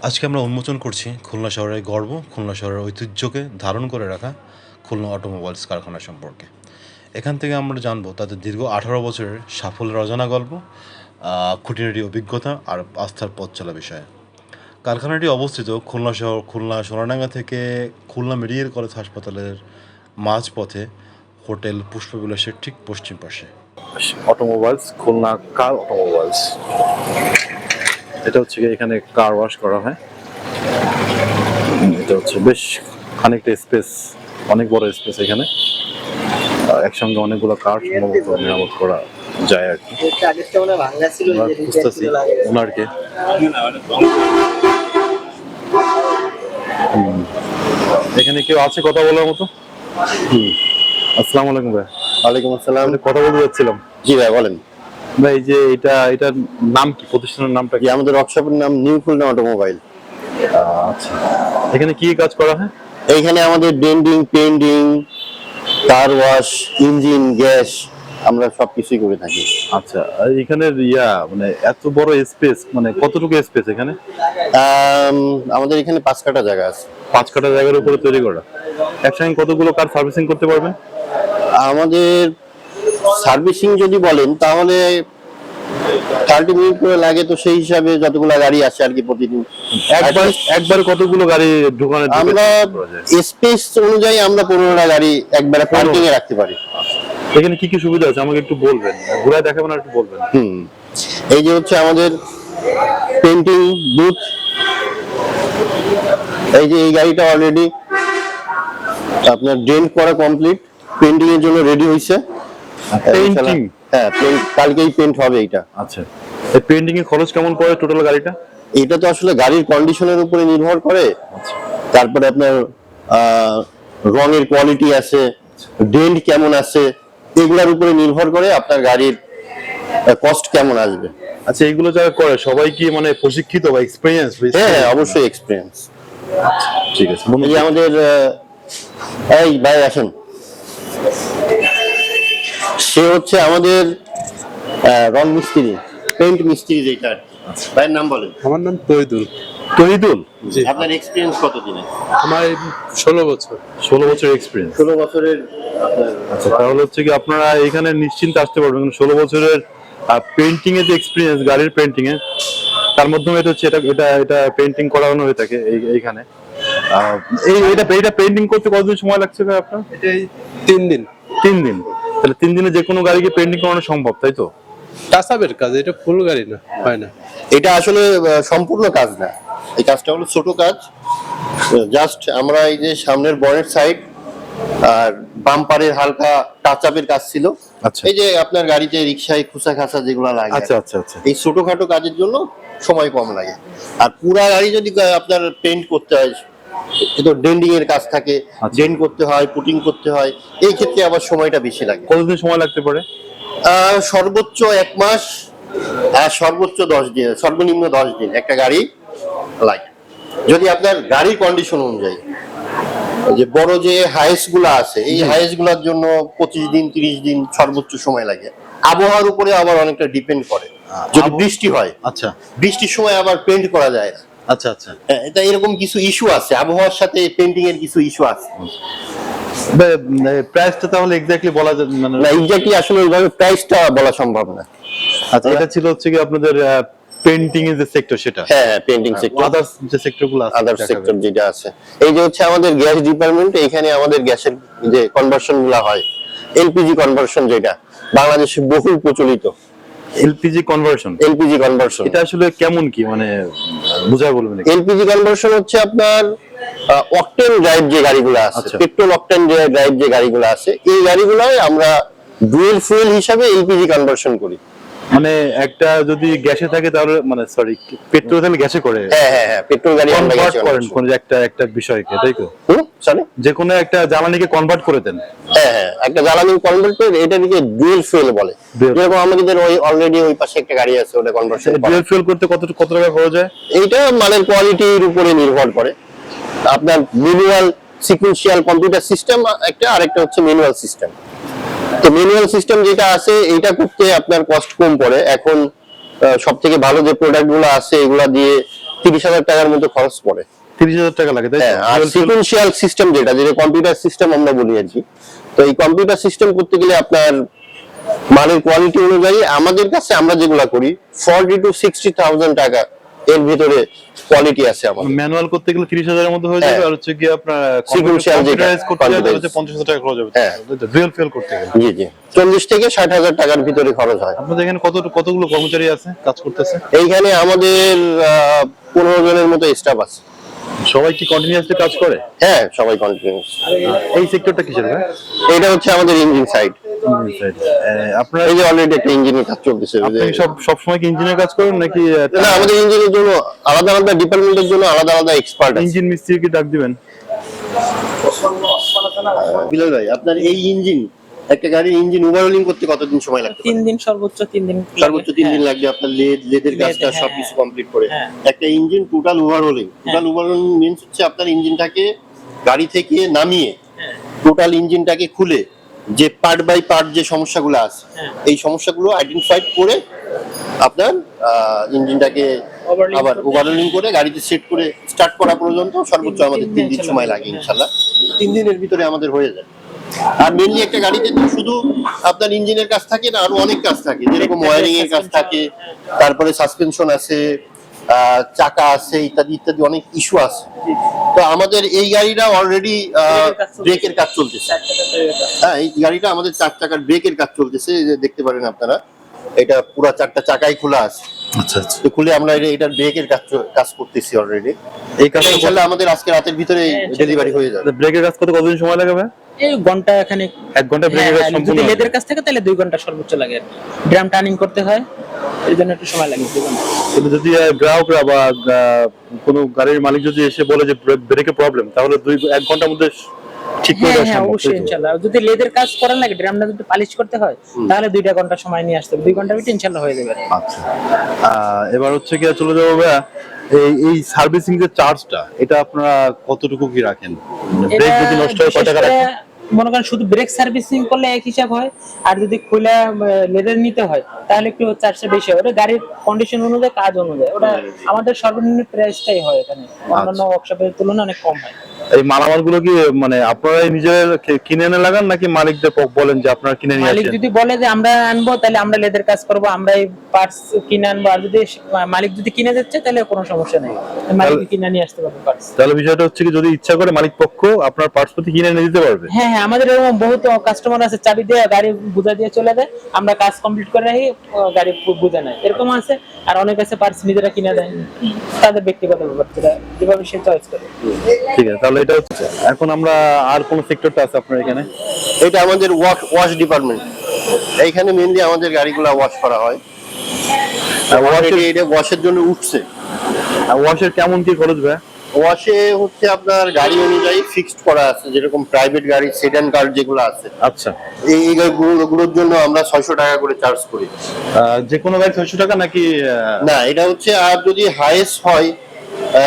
আজকে আমরা উন্মোচন করছি খুলনা শহরের গর্ব, খুলনা শহরের ঐতিহ্যকে ধারণ করে রাখা খুলনা অটোমোবাইলস কারখানা সম্পর্কে। এখান থেকে আমরা জানবো তাদের দীর্ঘ 18 বছরের সাফল্যের অজানা গল্প, খুঁটিনাটি অভিজ্ঞতা আর আস্থার পথ চলা বিষয়ে। কারখানাটি অবস্থিত খুলনা সোনাডাঙ্গা থেকে খুলনা মেডিকেল কলেজ হাসপাতালের মাঝপথে হোটেল পুষ্পবিলাসের ঠিক পশ্চিম পাশে। অটোমোবাইলস, খুলনা কার অটোমোবাইলস, এটা হচ্ছে এখানে কার ওয়াশ করা হয়। এটা হচ্ছে বেশ খানিকটা স্পেস, অনেক বড় স্পেস এখানে। একসঙ্গে অনেকগুলো কার সম্ভবত মেরামত করা যায় আর কি। বুঝতেছি ওনারকে। এখানে কেউ আছে কথা বলার মতো? আসসালামু আলাইকুম ভাই। ওয়ালাইকুম আসসালাম। কথা বলতে যাচ্ছিলাম। জি ভাই বলেন। ভাই যে এটার নাম কি, প্রতিষ্ঠানের নামটা কি? আমাদের ওয়ার্কশপের নাম নিউ খুলনা অটোমোবাইল। আচ্ছা, এখানে কি কাজ করা হয়? এইখানে আমাদের denting, painting, car wash, engine, gas, আমরা সবকিছুই করে থাকি। আচ্ছা, এখানে মানে এত বড় স্পেস, মানে কতটুকু স্পেস এখানে? আমাদের এখানে 5 কাঠা জায়গা আছে। 5 কাঠা জায়গার উপরে তৈরি করা। একসঙ্গে কতগুলো কার সার্ভিসিং করতে পারবেন? আমাদের সার্ভিসিং যদি বলেন তাহলে 30 মিনিট করে লাগে, তো সেই হিসাবে যতগুলো গাড়ি আসে আর কি প্রতিদিন। একবার কতগুলো গাড়ি ঢুকানো? আমরা স্পেস অনুযায়ী আমরা 15টা গাড়ি একবারে পার্কিং এ রাখতে পারি। এখানে কি কি সুবিধা আছে আমাকে একটু বলবেন, ঘুরায় দেখাবেন আর একটু বলবেন। এই যে হচ্ছে আমাদের পেন্টিং বুথ। এই যে এই গাড়িটা অলরেডি আপনার ডেন্ট করা কমপ্লিট, পেন্টিং এর জন্য রেডি হইছে। পেইন্টিং? হ্যাঁ, কালকেই পেন্ট হবে এটা। আচ্ছা, এই পেইন্টিং এর খরচ কেমন পড়ে টোটাল গাড়িটা? এটা তো আসলে গাড়ির কন্ডিশনের উপরে নির্ভর করে। তারপরে আপনার রঙের কোয়ালিটি আছে, ডেন্ট কেমন আছে, এগুলোর উপরে নির্ভর করে আপনার গাড়ির কস্ট কেমন আসবে। আচ্ছা, এইগুলো যারা করে সবাই কি মানে প্রশিক্ষিত বা এক্সপেরিয়েন্স? হ্যাঁ, অবশ্যই এক্সপেরিয়েন্স। ঠিক আছে। এই যে আমাদের এই ভাই আসেন, সে হচ্ছে আমাদের রং মিস্ত্রি, পেইন্ট মিস্ত্রি যেটা। ভাইয়ের নাম বলেন। আমার নাম তহিদুল। তহিদুল? জি। আপনার এক্সপেরিয়েন্স কত দিনে? আমার 16 বছর। 16 বছর এক্সপেরিয়েন্স। 16 বছরের আপনার। আচ্ছা, তাহলে হচ্ছে কি আপনারা এখানে নিশ্চিন্তে আসতে পারবেন। 16 বছরের পেইন্টিং এর যে এক্সপেরিয়েন্স, গাড়ির পেইন্টিং এ, তার মাধ্যমে এটা হচ্ছে এটা পেইন্টিং করানো হয়ে থাকে এইখানে। এটা পেইন্টিং করতে কতদিন সময় লাগছে ভাই আপনার? এটাই 3 দিন। 3 দিন? তাহলে 3 দিনে যে কোনো গাড়িকে পেইন্টিং করানো সম্ভব, তাই তো? টাচআপের কাজ, এটা ফুল গাড়ি না, হয় না। এটা আসলে সম্পূর্ণ কাজ না, এই কাজটা হলো ছোট কাজ। জাস্ট আমরা এই যে সামনের বনেট সাইড আর বাম্পারের হালকা টাচআপের কাজ ছিল। আচ্ছা। এই যে আপনার গাড়িতে রিকশায় খুসা খাসা যেগুলো লাগে, আচ্ছা আচ্ছা আচ্ছা। এই ছোটখাটো কাজের জন্য সময় কম লাগে। আর পুরা গাড়ি যদি আপনার পেইন্ট করতে হয়, তো ডেন্ডিং এর কাজ থাকে, ডেন্ট করতে হয়, পুটিং করতে হয়, এই ক্ষেত্রে আবার সময়টা বেশি লাগে। কতদিন সময় লাগতে পারে? সর্বোচ্চ 1 মাস আর সর্বোচ্চ 10 দিন, সর্বনিম্ন 10 দিন একটা গাড়ি লাগে, যদি আপনার গাড়ির কন্ডিশন অনুযায়ী। যে বড় যে হাইস্ট গুলা আছে, এই হাইস্ট গুলার জন্য 25 দিন 30 দিন সর্বোচ্চ সময় লাগে। আবহাওয়ার উপরে আবার অনেকটা ডিপেন্ড করে। যদি বৃষ্টি হয়, আচ্ছা, বৃষ্টির সময় আবার পেইন্ট করা যায় না। আচ্ছা আচ্ছা। এটা এরকম কিছু ইস্যু আছে, আবহাওয়ার সাথে পেইন্টিং এর কিছু ইস্যু আছে। প্রাইসটা তাহলে এক্স্যাক্টলি বলা যায় মানে? না, এক্স্যাক্টলি আসলে ওইভাবে প্রাইসটা বলা সম্ভব না। আচ্ছা, এটা ছিল হচ্ছে কি আপনাদের পেইন্টিং এর যে সেক্টর সেটা? হ্যাঁ, পেইন্টিং সেক্টর। আদার্স যে সেক্টরগুলো আছে, আদার সেক্টর যেটা আছে, এই যে হচ্ছে আমাদের গ্যাস ডিপার্টমেন্ট, এখানে আমাদের গ্যাসের যে কনভার্সন গুলো হয়, এলপিজি কনভার্সন, যেটা বাংলাদেশে বহুল প্রচলিত। LPG conversion? এলপিজি কনভার্সন এটা আসলে কেমন কি, মানে বুঝায় বলবেন? এলপিজি কনভার্সন হচ্ছে আপনার অকটেন ড্রাইভ যে গাড়িগুলো আছে, পেট্রোল অকটেন ড্রাইভ যে গাড়িগুলো আছে, এই গাড়িগুলোয় আমরা ডুয়েল ফুয়েল হিসাবে এলপিজি কনভার্সন করি। মানে একটা যদি গ্যাসে থাকে তাহলে, মানে সরি, পেট্রোল তাহলে গ্যাসে করে? হ্যাঁ হ্যাঁ হ্যাঁ, পেট্রোল গাড়ি আমরা গ্যাসে করেন কোন একটা বিষয়কে, তাই তো? সরি, যে কোনো একটা জ্বালানিকে কনভার্ট করে দেন। হ্যাঁ হ্যাঁ, একটা জ্বালানি কনভার্টার, এটাকে ডুয়েল ফুয়েল বলে। যেরকম আমাদের ওই অলরেডি ওই পাশে একটা গাড়ি আছে, ওটা কনভার্সন। ডুয়েল ফুয়েল করতে কত টাকা খরচ হয়? এইটা মালের কোয়ালিটির উপরে নির্ভর করে। আপনার ম্যানুয়াল সিকুয়েন্সিয়াল কম্পিউটার সিস্টেম একটা, আরেকটা হচ্ছে ম্যানুয়াল সিস্টেম। তো ম্যানুয়াল সিস্টেম যেটা আছে, এইটা করতে আপনার কস্ট কম পড়ে। এখন সবথেকে ভালো যে প্রোডাক্ট গুলো আছে, এগুলা দিয়ে 30,000 টাকার মতো খরচ পড়ে। 30,000 টাকা লাগে, তাই তো? হ্যাঁ, আর Dual fuel- সিকোয়েন্সিয়াল সিস্টেম যেটা কম্পিউটার সিস্টেম আমরা বলি আর কি, তো এই কম্পিউটার সিস্টেম করতে গেলে আপনার মালের কোয়ালিটি অনুযায়ী আমাদের কাছে আমরা যেগুলা করি 40 to 60,000 টাকা এর ভিতরে কোয়ালিটি আছে আমাদের। ম্যানুয়াল করতে গেলে 30,000 এর মধ্যে হয়ে যাবে, হ্যাঁ। আর হচ্ছে কি আপনার Sequential যেটা, কম্পিউটারাইজ করতে গেলে computerized। হচ্ছে 50,000 টাকা খরচ হবে। হ্যাঁ। ডুয়াল ফুয়েল করতে গেলে জি জি, 40 থেকে 60,000 টাকার ভিতরে খরচ হয়। আপনাদের এখানে কতগুলো কর্মচারী আছে কাজ করতেছে? এইখানে আমাদের 15 জনের মতো স্টাফ আছে। সবাই কি কন্টিনিউয়াসলি কাজ করে? হ্যাঁ, সবাই কন্টিনিউয়াস। এই সেক্টরটা কিসের ভাই? এটা হচ্ছে আমাদের ইঞ্জিন সাইড। আপনারা এই যে অলরেডি একটা ইঞ্জিনের কাজ চলতেছে। আপনি সব সময় কি ইঞ্জিনিয়ার কাজ করেন নাকি না, আমাদের ইঞ্জিনের জন্য আলাদা আলাদা ডিপার্টমেন্টের জন্য আলাদা আলাদা এক্সপার্ট আছে। ইঞ্জিন মিস্ত্রি কি ডাক দিবেন? বিলাল ভাই, আপনার এই ইঞ্জিন, একটা গাড়ির ইঞ্জিন ওভারহলিং করতে কতদিন সময় লাগবে? 3 দিন, সর্বোচ্চ 3 দিন। সর্বোচ্চ 3 দিন লাগবে আপনার লেদের কাজটা হ্যাঁ, সবকিছু কমপ্লিট করে। হ্যাঁ। একটা ইঞ্জিন টোটাল ওভারহলিং মিন্স হচ্ছে আপনার ইঞ্জিনটাকে গাড়ি থেকে নামিয়ে হ্যাঁ। টোটাল ইঞ্জিনটাকে খুলে যে পার্ট বাই পার্ট যে সমস্যাগুলো আছে হ্যাঁ। এই সমস্যাগুলো আইডেন্টিফাইড করে আপনার ইঞ্জিনটাকে Overhauling আবার করতে- ওভারহলিং করে গাড়িতে সেট করে স্টার্ট করা পর্যন্ত সর্বোচ্চ আমাদের 3 দিন সময় লাগে ইনশাআল্লাহ। 3 দিনের ভিতরে আমাদের হয়ে যায়। আর মেইনলি একটা গাড়িতে তো শুধু আপনার ইঞ্জিনের কাজ থাকে না, আরো অনেক কাজ থাকে, যেরকম ওয়্যারিং এর কাজ থাকে, তারপরে সাসপেনশন আছে, চাকা আছে, ইত্যাদি ইত্যাদি অনেক ইস্যু আছে। তো আমাদের এই গাড়িটা অলরেডি ব্রেকের কাজ চলতেছে। হ্যাঁ, এই গাড়িটা আমাদের 4 চাকার ব্রেকের কাজ চলতেছে, এই যে দেখতে পারেন আপনারা, এটা পুরো 4টা চাকাই খোলা আছে। আচ্ছা আচ্ছা। তো খুলে আমরা এটার ব্রেকের কাজ করতেছি অলরেডি। এই কাজটা ইনশাআল্লাহ আমাদের আজকে রাতের ভিতরে ডেলিভারি হয়ে যাবে। ব্রেকের কাজ করতে কতদিন সময় লাগে ভাই? এই ঘন্টা এখানে 1 ঘন্টা ব্রেকের কাজ সম্পূর্ণ যদি হবে? লেদের কাছ থেকে তাহলে 2 ঘন্টা সর্বোচ্চ লাগে। ড্রাম টার্নিং করতে হয়, এর জন্য একটু সময় লাগে 2 ঘন্টা। কিন্তু যদি গ্রাহকরা বা কোনো গাড়ির মালিক যদি এসে বলে যে ব্রেকের প্রবলেম, তাহলে 1 ঘন্টার মধ্যে ঠিক করে হ্যাঁ দেওয়া হ্যাঁ, সম্ভব, অবশ্যই তাই তো? ইনশাআল্লাহ। যদি লেদের কাজ করার লাগে, ড্রামটা যদি পালিশ করতে হয়, তাহলে 2 ঘন্টা সময় নিয়ে আসতে হবে। 2 ঘন্টার ভিতরে ইনশাআল্লাহ হয়ে যাবে। আচ্ছা। এবার হচ্ছে কি চলে যাবো ভাইয়া, এই সার্ভিসিং যে চার্জটা, এটা আপনারা কতটুকু কি রাখেন? ব্রেক যদি নষ্ট হয় কয় টাকা বিশেষ করে রাখেন? মনে করেন শুধু ব্রেক সার্ভিসিং করলে এক হিসাব হয়, আর যদি খোলা লেদার নিতে হয় তাহলে একটু চার্জটা বেশি হয়। ওটা গাড়ির কন্ডিশন অনুযায়ী, কাজ অনুযায়ী ওটা আমাদের সর্বনিম্ন প্রাইসটাই হয় এখানে, অন্যান্য ওয়ার্কশপের তুলনায় অনেক কম হয়। এই মালামালগুলো কি মানে আপনারাই নিজের কিনে এনে লাগান নাকি মালিকদের বলেন যে আপনারা কিনে নিয়ে মালিক আসেন? যদি বলে যে আমরা আনবো, তাহলে আমরা লেদার কাজ করবো, আমরাই পার্টস কিনে আনবো। আর যদি মালিক যদি কিনে যাচ্ছে, তাহলে কোনো সমস্যা নেই, মালিক কিনে নিয়ে আসতে পারবে পার্টস। তাহলে বিষয়টা হচ্ছে কি যদি ইচ্ছা করে মালিক পক্ষ আপনার পার্টস প্রতি কিনে এনে দিতে পারবে? হ্যাঁ হ্যাঁ, আমাদের এরকম বহুত কাস্টমার আছে, চাবি দিয়ে গাড়ি বুঝা দিয়ে চলে যায়, আমরা কাজ কমপ্লিট করে রাখি, গাড়ি বুঝে নেয়, এরকম আছে। আর অনেক আছে পার্টস নিজেরা কিনে দেয়, তাদের ব্যক্তিগত ব্যাপার, যেটা যেভাবে সে চয়েস করে। ঠিক আছে, তাহলে এটা হচ্ছে। এখন আমরা আর কোন সেক্টরটা আছে আপনার এখানে? এটা আমাদের ওয়াশ ডিপার্টমেন্ট। এইখানে মেইনলি আমাদের গাড়িগুলো ওয়াশ করা হয়। এটা ওয়াশের জন্য উঠছে। ওয়াশের কেমন কি খরচ ভাই? ওয়াশে হচ্ছে আপনার গাড়ি অনুযায়ী ফিক্সড করা আছে, যেরকম প্রাইভেট গাড়ি, সেডান কার যেগুলো আছে, আচ্ছা। এই গাড়িগুলোর জন্য আমরা 600 টাকা করে চার্জ করি। যে কোনো গাড়ি 600 টাকা নাকি? না, এটা হচ্ছে আর যদি হাইয়েস্ট হয়,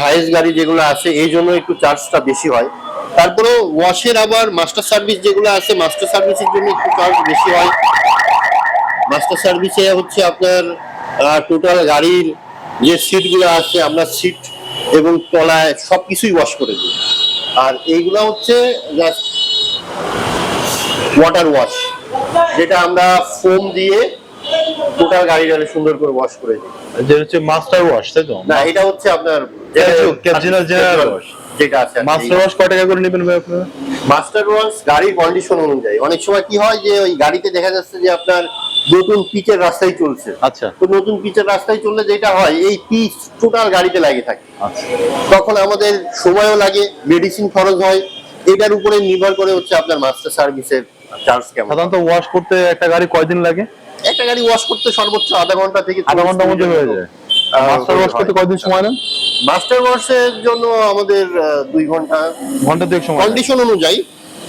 হাইয়েস্ট গাড়ি যেগুলো আছে এই জন্য একটু চার্জটা বেশি হয়। তারপরে ওয়াশের আবার মাস্টার সার্ভিস যেগুলো আছে, মাস্টার সার্ভিসের জন্য একটু চার্জ বেশি হয়। মাস্টার সার্ভিসে হচ্ছে আপনার টোটাল গাড়ির যে সিটগুলো আছে, আমরা সিট এবং তলায় সবকিছুই ওয়াশ করে দিই। আর এইগুলো হচ্ছে জাস্ট ওয়াটার ওয়াশ, যেটা আমরা ফোম দিয়ে টোটাল গাড়িটা সুন্দর করে ওয়াশ করে দিই। যে হচ্ছে মাস্টার ওয়াশ, তাই তো? না, এটা হচ্ছে আপনার জেনারেল ওয়াশ। যেটা আছে মাস্টার ওয়াশ কয় টাকা করে নেবেন ভাই আপনারা? মাস্টার ওয়াশ গাড়ির কন্ডিশন অনুযায়ী। অনেক সময় কি হয় যে ওই গাড়িতে দেখা যাচ্ছে যে আপনার নতুন পিচের রাস্তায় চলছে, আচ্ছা তো নতুন পিচের রাস্তায় চললে যেটা হয়, এই পিচ টোটাল গাড়িতে লাগে থাকে, আচ্ছা। তখন আমাদের সময়ও লাগে, মেডিসিন খরচ হয়। এটার উপরে নির্ভর করে হচ্ছে আপনার মাস্টার সার্ভিসের চার্জ কেমন। সাধারণত ওয়াশ করতে একটা গাড়ি কয়দিন লাগে? একটা গাড়ি ওয়াশ করতে সর্বোচ্চ আধা ঘন্টা থেকে আধা ঘন্টার মধ্যে হয়ে যায়। মাস্টার ওয়াশ করতে কয়দিন সময় নেন? মাস্টার ওয়াশের জন্য আমাদের 2 ঘন্টা, ঘন্টা দুয়েক সময়। কন্ডিশন অনুযায়ী,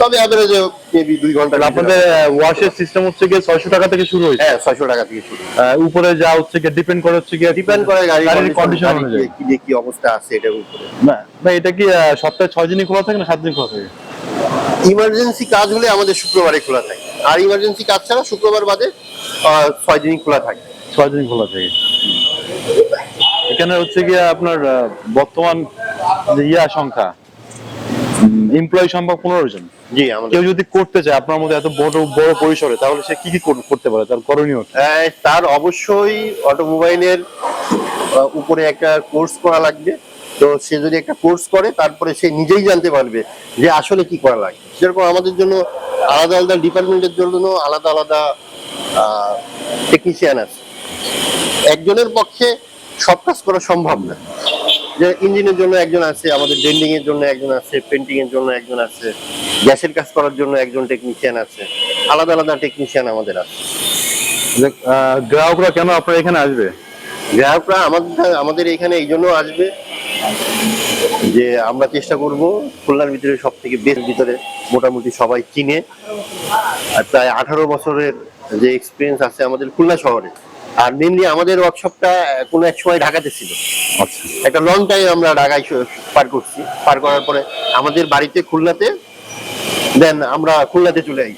তবে অ্যাভারেজে মেবি 2 ঘন্টা। তাহলে আপনাদের ওয়াশের সিস্টেম হচ্ছে গিয়ে 600 টাকা থেকে শুরু হয়েছে? হ্যাঁ, 600 টাকা থেকে শুরু। উপরে যা হচ্ছে গিয়ে ডিপেন্ড করে হচ্ছে গিয়ে ডিপেন্ড করে গাড়ির কন্ডিশন কন্ডিশন অনুযায়ী। কি অবস্থা আছে এটার উপরে। না এটা কি সপ্তাহে 6 দিনই খোলা থাকে না 7 দিন খোলা থাকে? ইমার্জেন্সি কাজ হলে আমাদের শুক্রবারে খোলা থাকে, আর ইমার্জেন্সি কাজ ছাড়া শুক্রবার বাদে 6 দিনই খোলা থাকে। 6 দিন খোলা থাকে। এখানে হচ্ছে গিয়ে আপনার বর্তমান যে সংখ্যা এমপ্লয়ি সংখ্যা 15 জন। জি, আমাদের কেউ যদি করতে চায় আপনার মধ্যে এত বড় বড় পরিসরে, তাহলে সে কি কি করতে পারে, তার করণীয় কি? তার অবশ্যই অটোমোবাইলের উপরে একটা কোর্স করা লাগবে। তো সে যদি একটা কোর্স করে তারপরে সে নিজেই জানতে পারবে যে আসলে কি করা লাগবে। যেরকম আমাদের জন্য আলাদা আলাদা ডিপার্টমেন্টের জন্য আলাদা আলাদা টেকনিশিয়ান আছে। একজনের পক্ষে সব কাজ করা সম্ভব না। যে ইঞ্জিনের জন্য একজন আছে, আমাদের ডেন্ডিং এর জন্য একজন আছে, পেন্টিং এর জন্য একজন আছে, গ্যাসের কাজ করার জন্য একজন টেকনিশিয়ান আছে, আলাদা আলাদা টেকনিশিয়ান আমাদের আছে। যে, গ্রাহকরা কেন আপনার এখানে আসবে? গ্রাহকরা আমাদের এখানে এই জন্য আসবে যে আমরা চেষ্টা করব খুলনার ভিতরে সব থেকে বেস্ট ভিতরে মোটামুটি সবাই চিনে। আর প্রায় 18 বছরের যে এক্সপিরিয়েন্স আছে আমাদের খুলনা শহরে। আর মেনলি আমাদের ওয়ার্কশপটা কোনো এক সময় ঢাকাতে ছিল। আচ্ছা, একটা লং টাইম আমরা ঢাকায় পার করছি। পার করার পরে আমাদের বাড়িতে খুলনাতে, দেন আমরা খুলনাতে চলে আসি।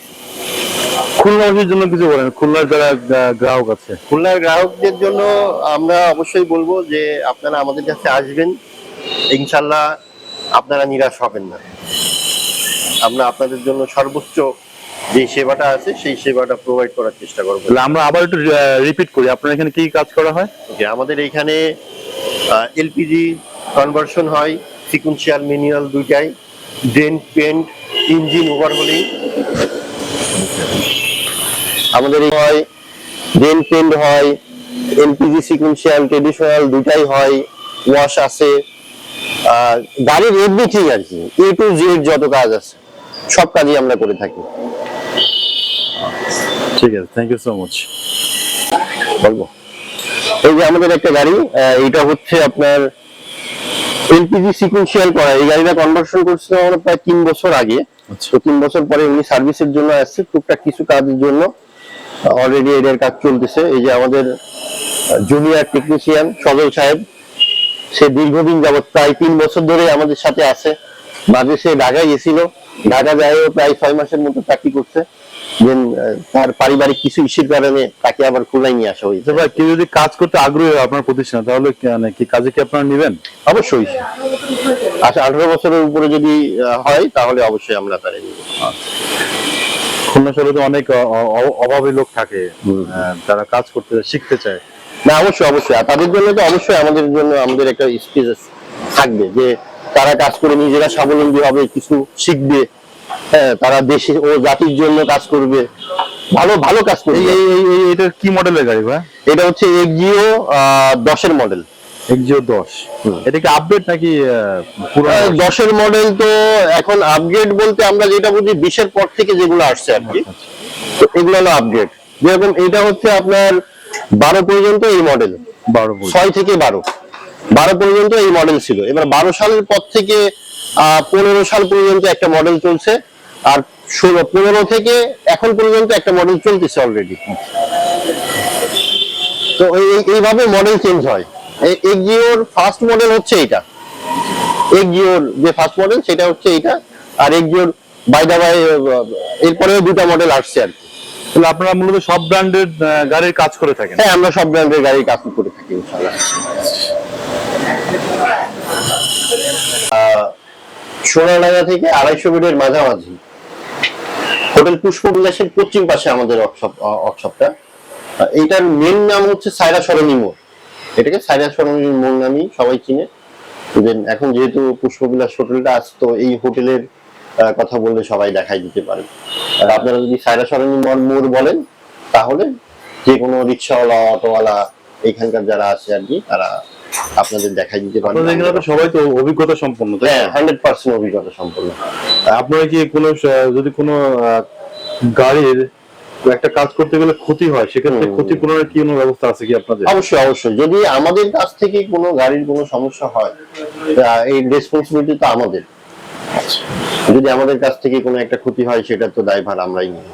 খুলনাবাসীর জন্য কিছু বলেন, খুলনার যারা গ্রাহক আছে। খুলনার গ্রাহকদের জন্য আমরা অবশ্যই বলবো যে আপনারা আমাদের কাছে আসবেন, ইনশাল্লাহ আপনারা নিরাশ হবেন না। আমরা আপনাদের জন্য সর্বোচ্চ যে সেবাটা আছে সেই সেবাটা প্রোভাইড করার চেষ্টা করবো। তাহলে আমরা আবার একটু রিপিট করি, আপনার এখানে কি কাজ করা হয়? যে আমাদের এইখানে এলপিজি কনভার্সন হয়, সিকুয়েন্সিয়াল ম্যানুয়াল দুইটাই, ডেন্ট পেন্ট, ইঞ্জিন ওভারহোলিং আমাদের হয়, ডেন্ট পেন্ট হয়, এলপিজি সিকুয়েন্সিয়াল ট্রেডিশনাল দুইটাই হয়, ওয়াশ আছে, গাড়ির এভরিথিং আর কি, এ টু জেড যত কাজ আছে সব কাজই আমরা করে থাকি। ঠিক আছে, থ্যাংক ইউ সো মাচ। বলবো এই যে আমাদের একটা গাড়ি, এটা হচ্ছে আপনার এলপিজি সিকুয়েন্সিয়াল করা। এই গাড়িটা কনভার্সন করছিলাম আমরা প্রায় 3 বছর আগে। তো 3 বছর পরে উনি সার্ভিসের জন্য আসছে, টুকটাক কিছু কাজের জন্য। অলরেডি এদের কাজ চলতেছে। এই যে আমাদের জুনিয়র টেকনিশিয়ান সজল সাহেব, সে দীর্ঘদিন যাবত প্রায় 3 বছর ধরে আমাদের সাথে আছে। মাঝে সে ঢাকায় গেছিল, ঢাকা যায় প্রায় 6 মাসের মতো চাকরি করছে। দেন তার পারিবারিক কিছু ইস্যুর কারণে তাকে আবার খুলনায় নিয়ে আসা হয়েছে। ভাই, কেউ যদি কাজ করতে আগ্রহী হয় আপনার প্রতিষ্ঠানে, তাহলে কি কাজে কি আপনারা নেবেন? অবশ্যই। আচ্ছা, 18 বছরের উপরে যদি হয় তাহলে অবশ্যই আমরা তারে নিব। খুলনা শহরে তো অনেক অভাবী লোক থাকে, তারা কাজ করতে শিখতে চায়। না, অবশ্যই অবশ্যই। আর তাদের জন্য তো অবশ্যই আমাদের জন্য আমাদের একটা স্পেস থাকবে যে তারা কাজ করে নিজেরা স্বাবলম্বী হবে, কিছু শিখবে। হ্যাঁ, তারা দেশে ও জাতির জন্য কাজ করবে, ভালো ভালো কাজ করবে। এটার কি মডেলের গাড়ি ভাই? এটা হচ্ছে এক্সিও 10-এর মডেল। এক্সিও 10। এটা কি আপডেট নাকি পুরনো? 10-এর মডেল তো এখন আপগ্রেড বলতে আমরা যেটা বুঝি 20-এর পর থেকে যেগুলো আসছে আর কি, তো এগুলো হলো আপগ্রেড। যেরকম এটা হচ্ছে আপনার 12 পর্যন্ত এই মডেল, 6 থেকে 12 পর্যন্ত এই মডেল ছিল। এবার 12 সালের পর থেকে 15 সাল পর্যন্ত একটা মডেল চলছে, আর 15 থেকে এখন পর্যন্ত একটা মডেল চলতেছে অলরেডি। তো এইভাবে মডেল চেঞ্জ হয়। এক্সিওর ফার্স্ট মডেল হচ্ছে এটা, এক্সিওর যে ফার্স্ট মডেল সেটা হচ্ছে এটা। আর এক্সিওর বাই দা বাই এরপরেও 2টা মডেল আসছে আর কি। তাহলে আপনারা মূলত সব ব্র্যান্ডের গাড়ির কাজ করে থাকেন? হ্যাঁ, আমরা সব ব্র্যান্ডের গাড়ির কাজ করে থাকি ইনশাআল্লাহ। সোনাডাঙ্গা থেকে 250 মিটার মাঝামাঝি হোটেল পুষ্পবিলাসের পশ্চিম পাশে আমাদের ওয়ার্কশপটা। এইটার মেন নাম হচ্ছে সায়রা সরণি মোড়। এটাকে সায়রা সরণি মোড় নামই সবাই চিনে। দেন এখন যেহেতু পুষ্পবিলাস হোটেলটা আছে, তো এই হোটেলের কথা বললে সবাই দেখাই দিতে পারে। আর আপনারা যদি সায়রা সরণি মোড় বলেন তাহলে যে কোনো রিক্সাওয়ালা, অটোওয়ালা, এখানকার যারা আছে আর কি, তারা আপনাদের দেখাই দিতে পারে। সবাই তো অভিজ্ঞতা সম্পন্ন। হ্যাঁ, 100% অভিজ্ঞতা সম্পন্ন। আপনারা কি কোনো যদি কোনো গাড়ির একটা কাজ করতে গেলে ক্ষতি হয়, সেক্ষেত্রে ক্ষতিপূরণের কি কোনো ব্যবস্থা আছে কি আপনাদের? অবশ্যই অবশ্যই। যদি আমাদের কাছ থেকে কোনো গাড়ির কোনো সমস্যা হয়, এই রেসপন্সিবিলিটি তো আমাদের। যদি আমাদের কাছ থেকে কোনো একটা ক্ষতি হয়, সেটা তো দায়ভার আমরাই নিই।